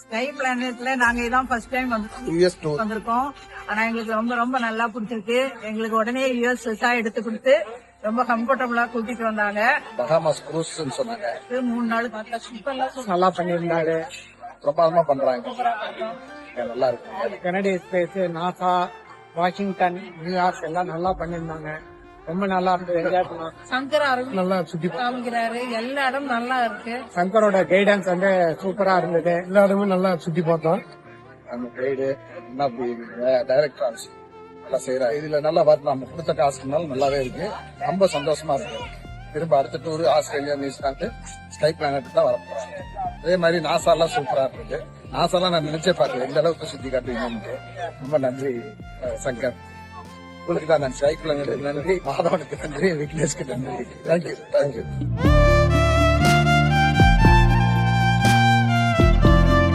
Sky பிளானட்ல நாங்க இதான் first time வந்திருக்கோம். ஆனா எங்களுக்கு ரொம்ப ரொம்ப நல்லா பிடிச்சிருக்கு. எங்களுக்கு உடனே யூஎஸ் விசா எடுத்து கொடுத்து ரொம்ப கம்ஃபர்டபுளா கூட்டிட்டு வந்தாங்க. பஹாமாஸ் க்ரூஸ் சொன்னாங்க. 3 நாள் நல்லா பண்ணியிருந்தாரு. பிரமாதமா பண்றாங்க. நல்லா இருக்கு. கனடி ஸ்பேஸ், நாசா, வாஷிங்டன், நியூயார்க் எல்லாம் நல்லா பண்ணியிருந்தாங்க. ரொம்ப நல்லா இருந்தது. என்ஜாய் பண்ணோம். சங்கர் நல்லா சுத்தி காமிக்கிறாரு. எல்லா இடம் நல்லா இருக்கு. சங்கரோட கைடன்ஸ் வந்து சூப்பரா இருந்தது. எல்லா இடமும் நல்லா சுத்தி பார்த்தோம். அந்த கைடு என்ன டைரக்டர் நல்லா செய்யறாரு. இதுல நல்லா பார்த்து நம்ம கொடுத்த காசுனாலும் நல்லாவே இருக்கு. ரொம்ப சந்தோஷமா இருக்கு. திரும்ப அடுத்த tour Australia, New Zealand, sky planet தான் வரப்போறாங்க. அதே மாதிரி நாசா எல்லாம் சூப்பரா இருக்கு. நாசாலாம் நான் நினைச்சே பார்த்தேன் எந்த அளவுக்கு சுத்தி காட்டுவீங்க. ரொம்ப நன்றி சங்கர். உங்களுக்கு தான் நன்றி. ஸ்கை பிளானட் நன்றி, மாதவனுக்கு நன்றி, விக்னேஷ்க்கு நன்றி. தேங்க்யூ.